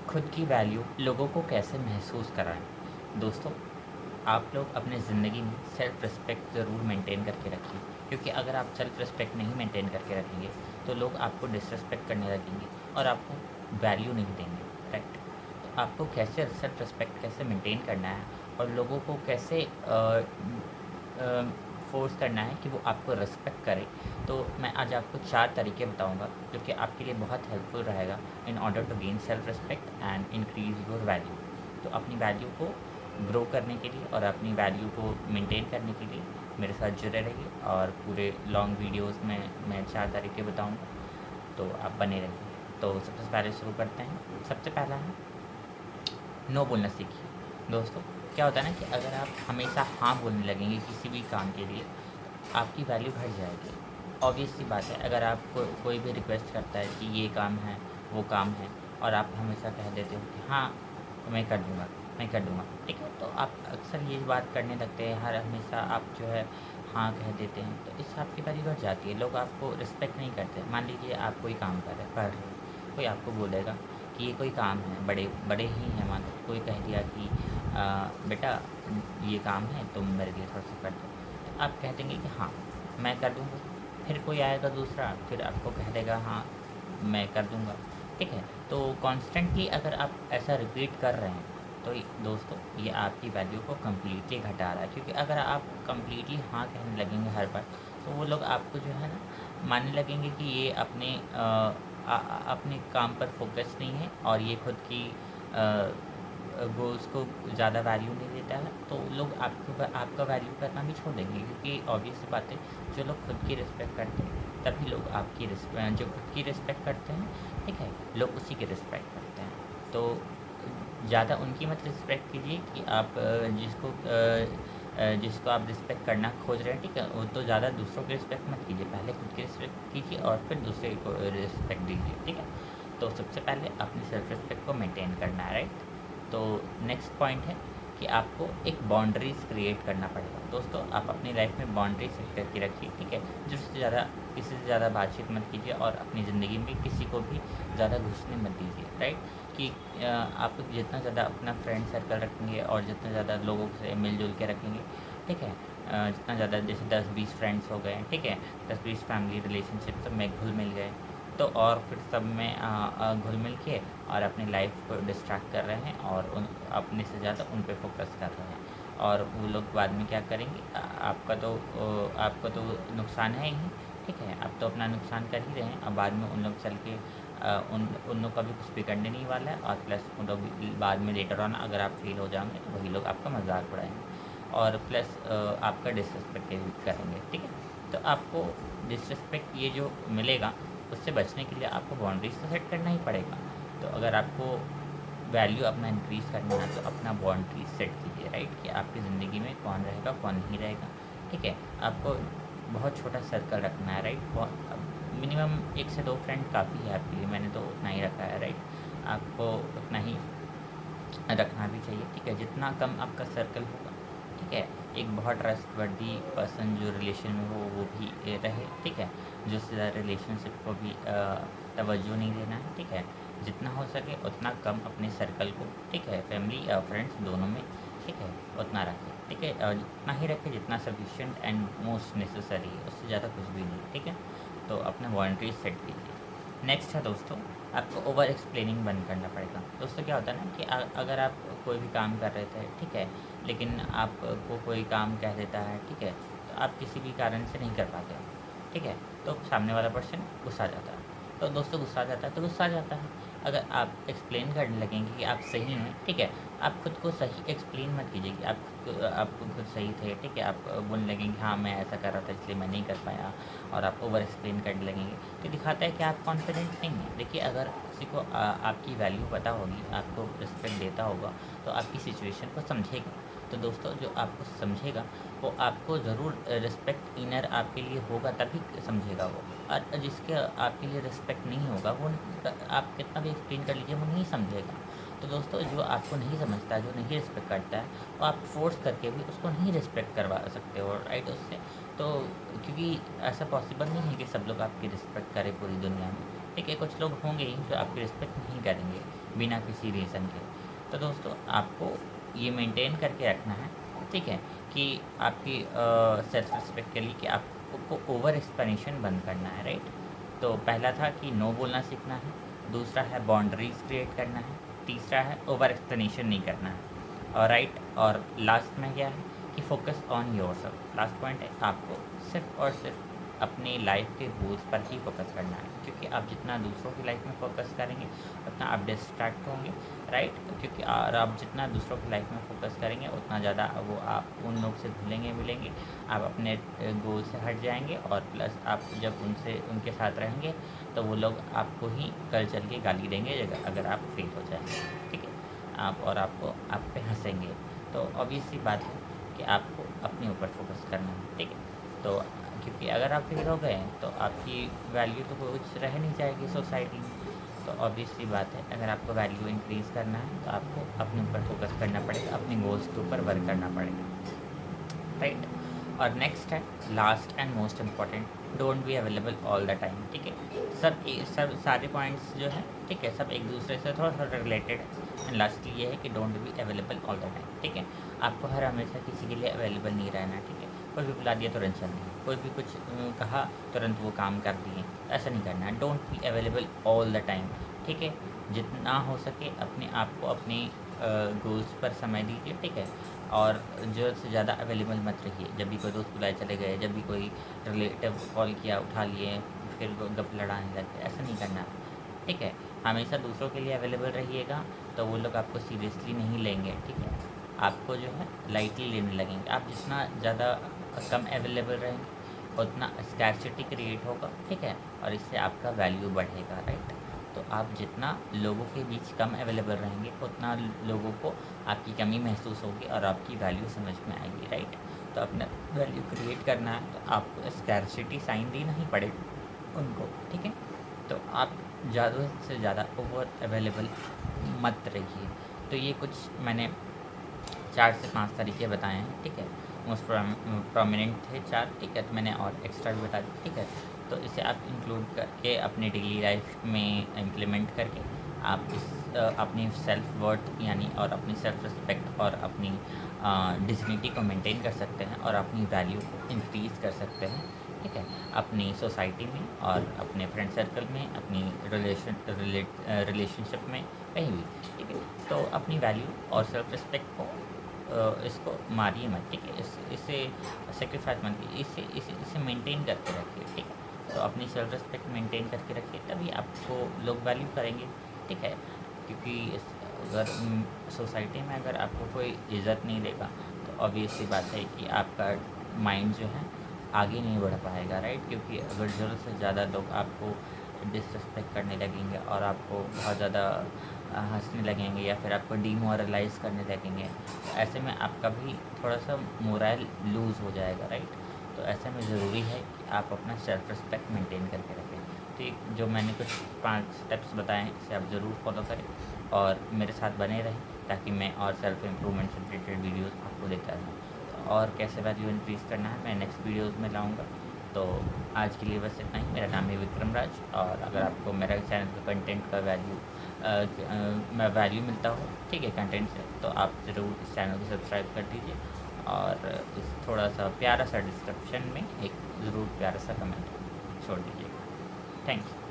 खुद की वैल्यू लोगों को कैसे महसूस कराएं। दोस्तों, आप लोग अपने ज़िंदगी में सेल्फ़ रिस्पेक्ट ज़रूर मेंटेन करके रखिए, क्योंकि अगर आप सेल्फ़ रिस्पेक्ट नहीं मेंटेन करके रखेंगे तो लोग आपको डिसरिस्पेक्ट करने लगेंगे और आपको वैल्यू नहीं देंगे। राइट? तो आपको कैसे सेल्फ़ रिस्पेक्ट कैसे मेंटेन करना है और लोगों को कैसे फोर्स करना है कि वो आपको रिस्पेक्ट करें, तो मैं आज आपको 4 तरीके बताऊंगा जो कि आपके लिए बहुत हेल्पफुल रहेगा in order to gain self respect and increase your value. तो अपनी वैल्यू को ग्रो करने के लिए और अपनी वैल्यू को मेंटेन करने के लिए मेरे साथ जुड़े रहिए और पूरे लॉन्ग वीडियोस में मैं 4 तरीके बताऊंगा, तो आप बने रहिए। तो सबसे पहले शुरू करते हैं। सबसे पहला है नो बोलना सीखिए। दोस्तों, क्या होता है ना कि अगर आप हमेशा हाँ बोलने लगेंगे किसी भी काम के लिए, आपकी वैल्यू घट जाएगी। ऑब्वियस सी बात है, अगर आपको कोई भी रिक्वेस्ट करता है कि ये काम है, वो काम है, और आप हमेशा कह देते हो कि हाँ मैं कर दूँगा, मैं कर दूँगा, ठीक है? तो आप अक्सर ये बात करने लगते हैं, हर हमेशा आप जो है हाँ कह देते हैं, तो इससे आपकी वैल्यू घट जाती है। लोग आपको रिस्पेक्ट नहीं करते। मान लीजिए आप कोई काम कर रहे हैं, पढ़ रहे हैं, कोई आपको बोलेगा कि ये कोई काम है, बड़े बड़े ही हैं, मान लो कोई कह दिया कि बेटा ये काम है, तुम मेरे लिए थोड़ा सा कर दो, तो आप कह देंगे कि हाँ मैं कर दूँगा। फिर कोई आएगा दूसरा, फिर आपको कह देगा हाँ मैं कर दूँगा, ठीक है? तो कॉन्स्टेंटली अगर आप ऐसा रिपीट कर रहे हैं तो दोस्तों ये आपकी वैल्यू को कम्प्लीटली घटा रहा है, क्योंकि अगर आप कम्प्लीटली हाँ कहने लगेंगे हर बार, तो वो लोग आपको जो है ना मानने लगेंगे कि ये अपने काम पर फोकस नहीं है और ये खुद की गोल्स को ज़्यादा वैल्यू नहीं देता है, तो लोग आपका वैल्यू करना भी छोड़ देंगे, क्योंकि ऑब्वियस सी बात है, जो लोग खुद की रिस्पेक्ट करते हैं तभी लोग आपकी जो खुद की रिस्पेक्ट करते हैं, ठीक है, लोग उसी की रिस्पेक्ट करते हैं। तो ज़्यादा उनकी मत रिस्पेक्ट कीजिए कि आप जिसको आप रिस्पेक्ट करना खोज रहे हैं, ठीक है, वो तो ज़्यादा दूसरों की रिस्पेक्ट मत कीजिए, पहले खुद की रिस्पेक्ट कीजिए और फिर दूसरे को रिस्पेक्ट दीजिए, ठीक है? तो सबसे पहले अपनी सेल्फ रिस्पेक्ट को मेंटेन करना है। राइट? तो नेक्स्ट पॉइंट है कि आपको एक बाउंड्रीज़ क्रिएट करना पड़ेगा। दोस्तों, आप अपनी लाइफ में बाउंड्री सेट करके रखिए, ठीक है? जिससे ज़्यादा किसी से ज़्यादा बातचीत मत कीजिए और अपनी ज़िंदगी में किसी को भी ज़्यादा घुसने मत दीजिए। राइट? कि आप जितना ज़्यादा अपना फ्रेंड सर्कल रखेंगे और जितना ज़्यादा लोगों से मिलजुल के रखेंगे, ठीक है, जितना ज़्यादा जैसे 10-20 फ्रेंड्स हो गए, ठीक है, 10-20 फैमिली रिलेशनशिप सब में घुल मिल गए, तो और फिर सब में घुल मिल के और अपनी लाइफ को डिस्ट्रैक्ट कर रहे हैं और उन अपने से ज़्यादा उन पे फोकस कर रहे हैं, और वो लोग बाद में क्या करेंगे, आपका तो नुकसान है ही, ठीक है, आप तो अपना नुकसान कर ही रहे हैं, अब बाद में उन लोग चल के उन लोग का भी कुछ बिगड़ने नहीं वाला है, और प्लस उन लोग बाद में लेटर ऑन अगर आप फेल हो जाएंगे तो वही लोग आपका मजाक उड़ाएंगे और प्लस आपका डिसरिस्पेक्ट करेंगे, ठीक है? तो आपको डिसरिस्पेक्ट ये जो मिलेगा उससे बचने के लिए आपको बाउंड्रीज तो सेट करना ही पड़ेगा। तो अगर आपको वैल्यू अपना इंक्रीज़ करना है तो अपना बाउंड्रीज सेट कीजिए। राइट? कि आपकी ज़िंदगी में कौन रहेगा कौन नहीं रहेगा, ठीक है? आपको बहुत छोटा सर्कल रखना है। राइट? बहुत मिनिमम 1 से 2 फ्रेंड काफ़ी है आपके लिए, मैंने तो उतना ही रखा है। राइट? आपको उतना ही रखना भी चाहिए, ठीक है? जितना कम आपका सर्कल होगा, ठीक है, एक बहुत ट्रस्टवर्दी पर्सन जो रिलेशन में हो वो भी रहे, ठीक है, जो उससे ज़्यादा रिलेशनशिप को भी तवज्जो नहीं देना है, ठीक है, जितना हो सके उतना कम अपने सर्कल को, ठीक है, फैमिली या फ्रेंड्स दोनों में, ठीक है, उतना रखें, ठीक है, और उतना ही रखें जितना सफिशिएंट एंड मोस्ट नेसेसरी है, उससे ज़्यादा कुछ भी नहीं, ठीक है? तो अपना बाउंड्रीज सेट कीजिए। नेक्स्ट है दोस्तों, आपको ओवर एक्सप्लेनिंग बंद करना पड़ेगा। दोस्तों, क्या होता है ना कि अगर आप कोई भी काम कर रहे थे, ठीक है, लेकिन आपको कोई काम कह देता है, ठीक है, तो आप किसी भी कारण से नहीं कर पाते हो, ठीक है, तो सामने वाला पर्सन गुस्सा आ जाता है। तो दोस्तों, गुस्सा आ जाता है तो गुस्सा आ जाता है। अगर आप एक्सप्लेन करने लगेंगे कि आप सही हैं, ठीक है, आप खुद को सही एक्सप्लेन मत कीजिए कि आप खुद सही थे, ठीक है, आप बोलने लगेंगे हाँ मैं ऐसा कर रहा था इसलिए मैं नहीं कर पाया, और आप ओवर एक्सप्लेन करने लगेंगे, तो दिखाता है कि आप कॉन्फिडेंट नहीं हैं। देखिए, अगर किसी को आपकी वैल्यू पता होगी, आपको रिस्पेक्ट देता होगा, तो आपकी सिचुएशन को समझेगा। तो दोस्तों, जो आपको समझेगा वो आपको ज़रूर रिस्पेक्ट इनर आपके लिए होगा तभी समझेगा वो, और जिसके आपके लिए रिस्पेक्ट नहीं होगा वो आप कितना भी एक्सप्लेन कर लीजिए वो नहीं समझेगा। तो दोस्तों, जो आपको नहीं समझता है, जो नहीं रिस्पेक्ट करता है, वो आप फोर्स करके भी उसको नहीं रिस्पेक्ट करवा सकते हो। राइट? उससे तो क्योंकि ऐसा पॉसिबल नहीं है कि सब लोग आपकी रिस्पेक्ट करें पूरी दुनिया में, ठीक है? कुछ लोग होंगे ही जो आपकी रिस्पेक्ट नहीं करेंगे, बिना किसी रीज़न के। तो दोस्तों आपको ये मेंटेन करके रखना है, ठीक है, कि आपकी सेल्फ रिस्पेक्ट के लिए कि आपको ओवर एक्सप्लेनेशन बंद करना है, राइट। तो पहला था कि नो बोलना सीखना है, दूसरा है बाउंड्रीज क्रिएट करना है, तीसरा है ओवर एक्सप्लेनेशन नहीं करना है, और राइट। और लास्ट में क्या है कि focus on yourself. Last point है आपको सिर्फ और सिर्फ अपनी लाइफ के गोल्स पर ही फोकस करना है, क्योंकि आप जितना दूसरों की लाइफ में फोकस करेंगे उतना आप डिस्ट्रैक्ट होंगे, राइट। क्योंकि और आप जितना दूसरों की लाइफ में फोकस करेंगे उतना ज़्यादा वो आप उन लोग से घुलेंगे मिलेंगे, आप अपने गोल से हट जाएंगे, और प्लस आप जब उनके साथ रहेंगे तो वो लोग आपको ही कल चल के गाली देंगे अगर आप फेल हो जाएंगे, ठीक है। आपको आप पे हंसेंगे। तो ऑब्वियस सी बात है कि आपको अपने ऊपर फोकस करना है, ठीक है। तो क्योंकि अगर आप फेल हो गए तो आपकी वैल्यू तो कुछ रह नहीं जाएगी सोसाइटी में। तो ऑब्वियस सी बात है, अगर आपको वैल्यू इंक्रीज़ करना है तो आपको अपने ऊपर फोकस करना पड़ेगा, अपने गोल्स के ऊपर वर्क करना पड़ेगा, राइट। और नेक्स्ट है last and most important, don't be available all the time, ठीक है। सब सारे पॉइंट्स जो है, ठीक है, सब एक दूसरे से थोड़ा थोड़ा रिलेटेड है। एंड लास्टली ये है कि don't be available all the time, ठीक है। आपको हर हमेशा किसी के लिए अवेलेबल नहीं रहना, ठीक है। कोई भी बुला दिया तुरंत चल दिए, कोई भी कुछ कहा तुरंत वो काम कर दिए, ऐसा नहीं करना है। Don't be available all the time, ठीक है। जितना हो सके अपने आप को अपने गोल्स पर समय दीजिए, ठीक है। और ज़रूरत से ज़्यादा अवेलेबल मत रहिए। जब भी कोई दोस्त बुलाए चले गए, जब भी कोई रिलेटिव कॉल किया उठा लिए, फिर वो गप लड़ाने लगे, ऐसा नहीं करना, ठीक है। हमेशा दूसरों के लिए अवेलेबल रहिएगा तो वो लोग आपको सीरियसली नहीं लेंगे, ठीक है। आपको जो है लाइटली लेने लगेंगे। आप जितना ज़्यादा कम अवेलेबल रहेंगे उतना स्कैर्सिटी क्रिएट होगा, ठीक है, और इससे आपका वैल्यू बढ़ेगा, राइट। तो आप जितना लोगों के बीच कम अवेलेबल रहेंगे उतना लोगों को आपकी कमी महसूस होगी और आपकी वैल्यू समझ में आएगी, राइट। तो अपना वैल्यू क्रिएट करना है तो आपको स्कैर्सिटी साइन देना ही पड़ेगा उनको, ठीक है। तो आप ज़्यादा से ज़्यादा ओवर अवेलेबल मत रहिए। तो ये कुछ मैंने 4 से 5 तरीके बताए हैं, ठीक है। मोस्ट प्रोमिनेंट थे 4, ठीक है। तो मैंने और एक्स्ट्रा भी बता दी, ठीक है। तो इसे आप इंक्लूड करके अपनी डेली लाइफ में इम्प्लीमेंट करके आप अपनी सेल्फ वर्थ यानी और अपनी सेल्फ रिस्पेक्ट और अपनी डिग्निटी को मेंटेन कर सकते हैं और अपनी वैल्यू को इंक्रीज़ कर सकते हैं, ठीक है। अपनी सोसाइटी में और अपने फ्रेंड सर्कल में, अपनी रिलेशनशिप में, कहीं भी, ठीक है। तो अपनी वैल्यू और सेल्फ रिस्पेक्ट को इसको मारिए मत, ठीक है। इसे सेक्रीफाइस मत कीजिए, इसे मेंटेन करके रखिए, ठीक है। तो अपनी सेल्फ रिस्पेक्ट मेंटेन करके रखिए, तभी आपको लोग वैल्यू करेंगे, ठीक है। क्योंकि अगर सोसाइटी में अगर आपको कोई इज़्ज़त नहीं देगा तो ऑब्वियस सी बात है कि आपका माइंड जो है आगे नहीं बढ़ पाएगा, राइट। क्योंकि अगर ज़रूरत से ज़्यादा लोग आपको डिसरिस्पेक्ट करने लगेंगे और आपको बहुत ज़्यादा हंसने लगेंगे या फिर आपको डीमोरलाइज़ करने लगेंगे, तो ऐसे में आपका भी थोड़ा सा मोरल लूज़ हो जाएगा, राइट। तो ऐसे में ज़रूरी है कि आप अपना सेल्फ रिस्पेक्ट मेंटेन करके रखें, ठीक। जो मैंने कुछ 5 स्टेप्स बताए हैं इसे आप ज़रूर फॉलो करें और मेरे साथ बने रहें ताकि मैं और सेल्फ इम्प्रूवमेंट से रिलेटेड वीडियोज़ आपको देता रहूँ। तो और कैसे वैल्यू इंक्रीज़ करना है मैं नेक्स्ट वीडियोज़ में लाऊँगा। तो आज के लिए बस इतना ही। मेरा नाम है विक्रम राज, और अगर आपको मेरा चैनल का कंटेंट का वैल्यू मिलता हो, ठीक है, कंटेंट से, तो आप ज़रूर इस चैनल को सब्सक्राइब कर दीजिए और इस थोड़ा सा प्यारा सा डिस्क्रिप्शन में एक ज़रूर प्यारा सा कमेंट छोड़ दीजिएगा। Thank you.